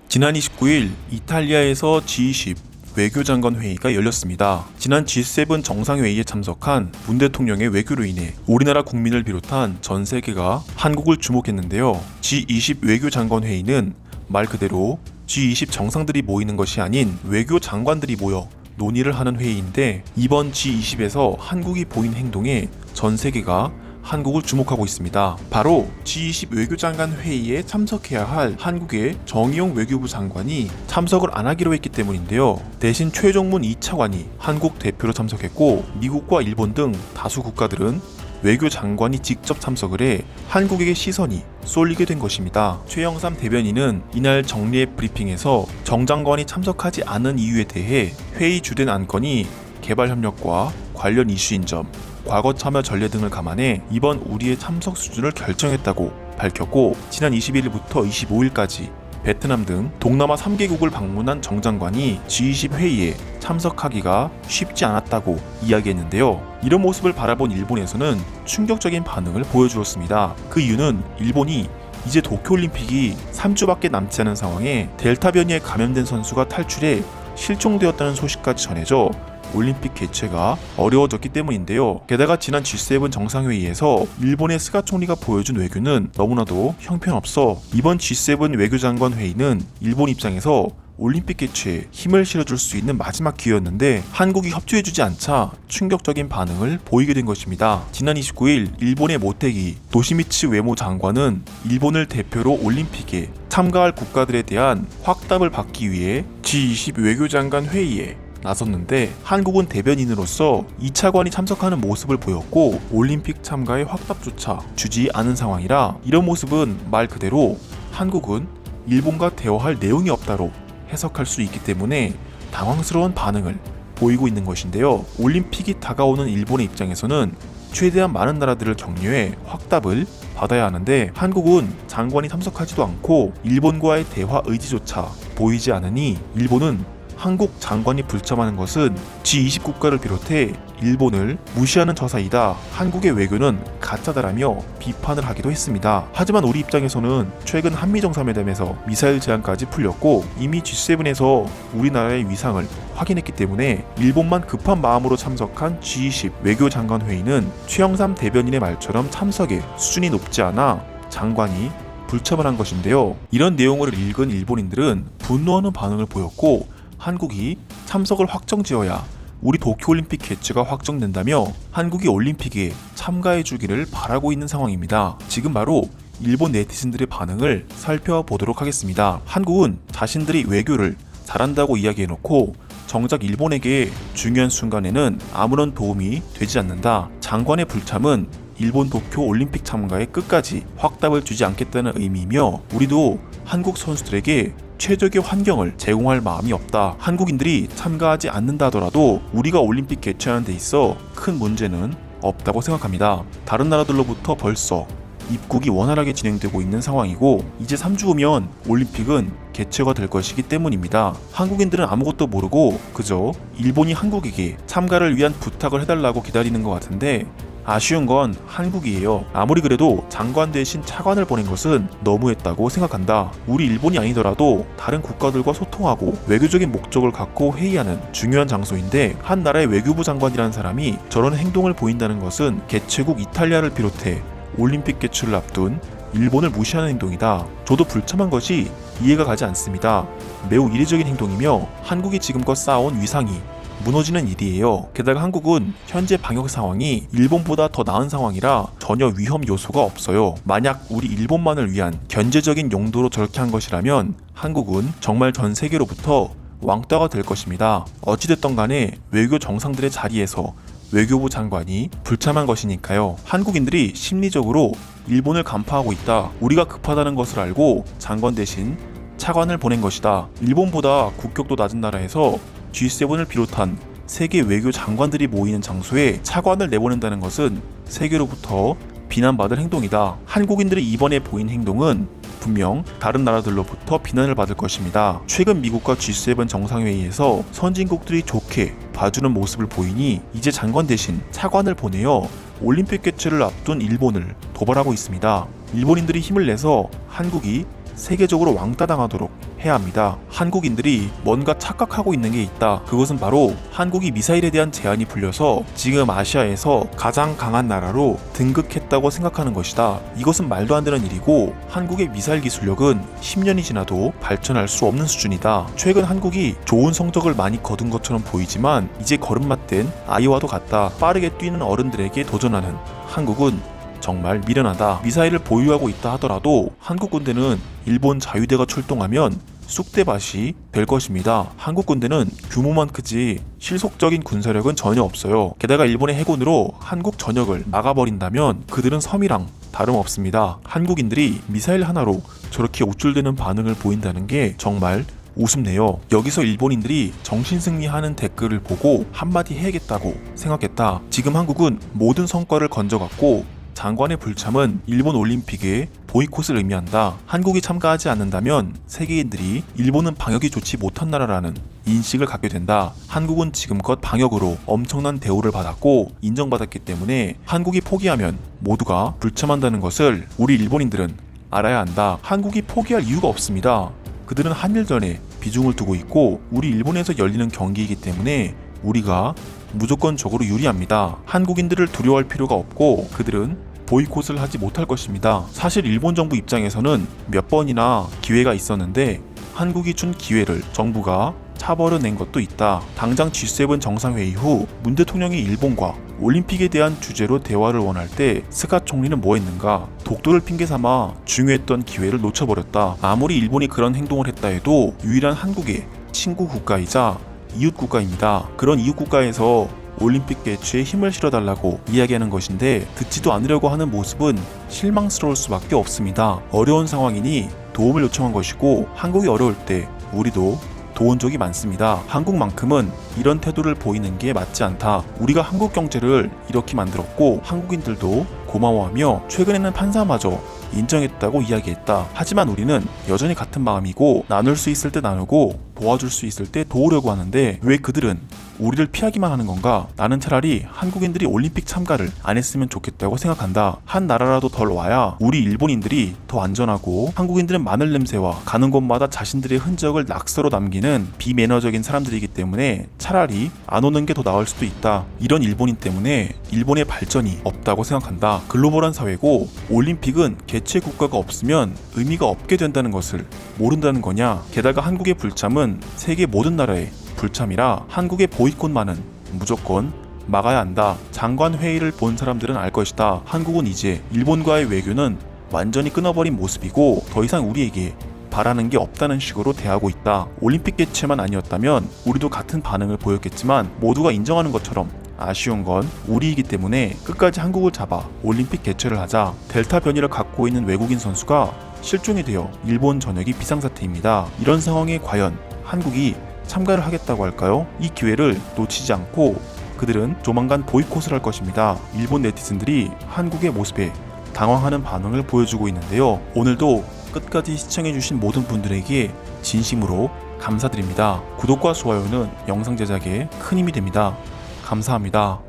지난 29일 이탈리아에서 G20 외교장관 회의가 열렸습니다. 지난 G7 정상회의에 참석한 문 대통령의 외교로 인해 우리나라 국민을 비롯한 전 세계가 한국을 주목했는데요. G20 외교장관 회의는 말 그대로 G20 정상들이 모이는 것이 아닌 외교장관들이 모여 논의를 하는 회의인데, 이번 G20에서 한국이 보인 행동에 전 세계가 한국을 주목하고 있습니다. 바로 G20 외교장관 회의에 참석해야 할 한국의 정의용 외교부 장관이 참석을 안 하기로 했기 때문인데요. 대신 최종문 2차관이 한국 대표로 참석했고, 미국과 일본 등 다수 국가들은 외교장관이 직접 참석을 해 한국에게 시선이 쏠리게 된 것입니다. 최영삼 대변인은 이날 정례 브리핑에서 정 장관이 참석하지 않은 이유에 대해 회의 주된 안건이 개발협력과 관련 이슈인 점, 과거 참여 전례 등을 감안해 이번 우리의 참석 수준을 결정했다고 밝혔고, 지난 21일부터 25일까지 베트남 등 동남아 3개국을 방문한 정 장관이 G20 회의에 참석하기가 쉽지 않았다고 이야기했는데요. 이런 모습을 바라본 일본에서는 충격적인 반응을 보여주었습니다. 그 이유는 일본이 이제 도쿄올림픽이 3주밖에 남지 않은 상황에 델타 변이에 감염된 선수가 탈출해 실종되었다는 소식까지 전해져 올림픽 개최가 어려워졌기 때문인데요. 게다가 지난 G7 정상회의에서 일본의 스가 총리가 보여준 외교는 너무나도 형편없어 이번 G7 외교장관 회의는 일본 입장에서 올림픽 개최에 힘을 실어줄 수 있는 마지막 기회였는데 한국이 협조해주지 않자 충격적인 반응을 보이게 된 것입니다. 지난 29일 일본의 모테기 도시미츠 외무장관은 일본을 대표로 올림픽에 참가할 국가들에 대한 확답을 받기 위해 G20 외교장관 회의에 나섰는데, 한국은 대변인으로서 2차관이 참석하는 모습을 보였고 올림픽 참가의 확답조차 주지 않은 상황이라, 이런 모습은 말 그대로 한국은 일본과 대화할 내용이 없다로 해석할 수 있기 때문에 당황스러운 반응을 보이고 있는 것인데요. 올림픽이 다가오는 일본의 입장에서는 최대한 많은 나라들을 격려해 확답을 받아야 하는데, 한국은 장관이 참석하지도 않고 일본과의 대화 의지조차 보이지 않으니 일본은 한국 장관이 불참하는 것은 G20 국가를 비롯해 일본을 무시하는 처사이다, 한국의 외교는 가짜다라며 비판을 하기도 했습니다. 하지만 우리 입장에서는 최근 한미정상회담에서 미사일 제한까지 풀렸고 이미 G7에서 우리나라의 위상을 확인했기 때문에 일본만 급한 마음으로 참석한 G20 외교장관 회의는 최영삼 대변인의 말처럼 참석의 수준이 높지 않아 장관이 불참을 한 것인데요. 이런 내용을 읽은 일본인들은 분노하는 반응을 보였고, 한국이 참석을 확정지어야 우리 도쿄올림픽 개최가 확정된다며 한국이 올림픽에 참가해주기를 바라고 있는 상황입니다. 지금 바로 일본 네티즌들의 반응을 살펴보도록 하겠습니다. 한국은 자신들이 외교를 잘한다고 이야기해놓고 정작 일본에게 중요한 순간에는 아무런 도움이 되지 않는다. 장관의 불참은 일본 도쿄 올림픽 참가에 끝까지 확답을 주지 않겠다는 의미이며, 우리도 한국 선수들에게 최적의 환경을 제공할 마음이 없다. 한국인들이 참가하지 않는다 하더라도 우리가 올림픽 개최하는 데 있어 큰 문제는 없다고 생각합니다. 다른 나라들로부터 벌써 입국이 원활하게 진행되고 있는 상황이고 이제 3주 후면 올림픽은 개최가 될 것이기 때문입니다. 한국인들은 아무것도 모르고 그저 일본이 한국에게 참가를 위한 부탁을 해달라고 기다리는 것 같은데, 아쉬운 건 한국이에요. 아무리 그래도 장관 대신 차관을 보낸 것은 너무했다고 생각한다. 우리 일본이 아니더라도 다른 국가들과 소통하고 외교적인 목적을 갖고 회의하는 중요한 장소인데, 한 나라의 외교부 장관이라는 사람이 저런 행동을 보인다는 것은 개최국 이탈리아를 비롯해 올림픽 개최를 앞둔 일본을 무시하는 행동이다. 저도 불참한 것이 이해가 가지 않습니다. 매우 이례적인 행동이며 한국이 지금껏 쌓아온 위상이 무너지는 일이에요. 게다가 한국은 현재 방역 상황이 일본보다 더 나은 상황이라 전혀 위험 요소가 없어요. 만약 우리 일본만을 위한 견제적인 용도로 저렇게 한 것이라면 한국은 정말 전 세계로부터 왕따가 될 것입니다. 어찌됐던 간에 외교 정상들의 자리에서 외교부 장관이 불참한 것이니까요. 한국인들이 심리적으로 일본을 간파하고 있다. 우리가 급하다는 것을 알고 장관 대신 차관을 보낸 것이다. 일본보다 국격도 낮은 나라에서 G7을 비롯한 세계 외교 장관들이 모이는 장소에 차관을 내보낸다는 것은 세계로부터 비난받을 행동이다. 한국인들이 이번에 보인 행동은 분명 다른 나라들로부터 비난을 받을 것입니다. 최근 미국과 G7 정상회의에서 선진국들이 좋게 봐주는 모습을 보이니 이제 장관 대신 차관을 보내어 올림픽 개최를 앞둔 일본을 도발하고 있습니다. 일본인들이 힘을 내서 한국이 세계적으로 왕따당하도록 해야 합니다. 한국인들이 뭔가 착각하고 있는 게 있다. 그것은 바로 한국이 미사일에 대한 제한이 풀려서 지금 아시아에서 가장 강한 나라로 등극했다고 생각하는 것이다. 이것은 말도 안 되는 일이고 한국의 미사일 기술력은 10년이 지나도 발전할 수 없는 수준이다. 최근 한국이 좋은 성적을 많이 거둔 것처럼 보이지만 이제 걸음맞된 아이와도 같다. 빠르게 뛰는 어른들에게 도전하는 한국은 정말 미련하다. 미사일을 보유하고 있다 하더라도 한국 군대는 일본 자위대가 출동하면 쑥대밭이 될 것입니다. 한국 군대는 규모만 크지 실속적인 군사력은 전혀 없어요. 게다가 일본의 해군으로 한국 전역을 막아버린다면 그들은 섬이랑 다름없습니다. 한국인들이 미사일 하나로 저렇게 우쭐대는 반응을 보인다는 게 정말 우습네요. 여기서 일본인들이 정신승리하는 댓글을 보고 한마디 해야겠다고 생각했다. 지금 한국은 모든 성과를 건져갔고 장관의 불참은 일본 올림픽의 보이콧을 의미한다. 한국이 참가하지 않는다면 세계인들이 일본은 방역이 좋지 못한 나라라는 인식을 갖게 된다. 한국은 지금껏 방역으로 엄청난 대우를 받았고 인정받았기 때문에 한국이 포기하면 모두가 불참한다는 것을 우리 일본인들은 알아야 한다. 한국이 포기할 이유가 없습니다. 그들은 한일전에 비중을 두고 있고 우리 일본에서 열리는 경기이기 때문에 우리가 무조건적으로 유리합니다. 한국인들을 두려워할 필요가 없고 그들은 보이콧을 하지 못할 것입니다. 사실 일본 정부 입장에서는 몇 번이나 기회가 있었는데 한국이 준 기회를 정부가 차버려낸 것도 있다. 당장 G7 정상회의 후 문 대통령이 일본과 올림픽에 대한 주제로 대화를 원할 때 스가 총리는 뭐 했는가? 독도를 핑계삼아 중요했던 기회를 놓쳐버렸다. 아무리 일본이 그런 행동을 했다 해도 유일한 한국의 친구 국가이자 이웃 국가입니다. 그런 이웃 국가에서 올림픽 개최에 힘을 실어달라고 이야기하는 것인데 듣지도 않으려고 하는 모습은 실망스러울 수밖에 없습니다. 어려운 상황이니 도움을 요청한 것이고 한국이 어려울 때 우리도 도운 적이 많습니다. 한국만큼은 이런 태도를 보이는 게 맞지 않다. 우리가 한국 경제를 이렇게 만들었고 한국인들도 고마워하며 최근에는 판사마저 인정했다고 이야기했다. 하지만 우리는 여전히 같은 마음이고 나눌 수 있을 때 나누고 도와줄 수 있을 때 도우려고 하는데 왜 그들은 우리를 피하기만 하는 건가? 나는 차라리 한국인들이 올림픽 참가를 안 했으면 좋겠다고 생각한다. 한 나라라도 덜 와야 우리 일본인들이 더 안전하고 한국인들은 마늘 냄새와 가는 곳마다 자신들의 흔적을 낙서로 남기는 비매너적인 사람들이기 때문에 차라리 안 오는 게 더 나을 수도 있다. 이런 일본인 때문에 일본의 발전이 없다고 생각한다. 글로벌한 사회고 올림픽은 개최 국가가 없으면 의미가 없게 된다는 것을 모른다는 거냐? 게다가 한국의 불참은 세계 모든 나라의 불참이라 한국의 보이콧만은 무조건 막아야 한다. 장관 회의를 본 사람들은 알 것이다. 한국은 이제 일본과의 외교는 완전히 끊어버린 모습이고 더 이상 우리에게 바라는 게 없다는 식으로 대하고 있다. 올림픽 개최만 아니었다면 우리도 같은 반응을 보였겠지만 모두가 인정하는 것처럼 아쉬운 건 우리이기 때문에 끝까지 한국을 잡아 올림픽 개최를 하자. 델타 변이를 갖고 있는 외국인 선수가 실종이 되어 일본 전역이 비상사태입니다. 이런 상황에 과연 한국이 참가를 하겠다고 할까요? 이 기회를 놓치지 않고 그들은 조만간 보이콧을 할 것입니다. 일본 네티즌들이 한국의 모습에 당황하는 반응을 보여주고 있는데요. 오늘도 끝까지 시청해주신 모든 분들에게 진심으로 감사드립니다. 구독과 좋아요는 영상 제작에 큰 힘이 됩니다. 감사합니다.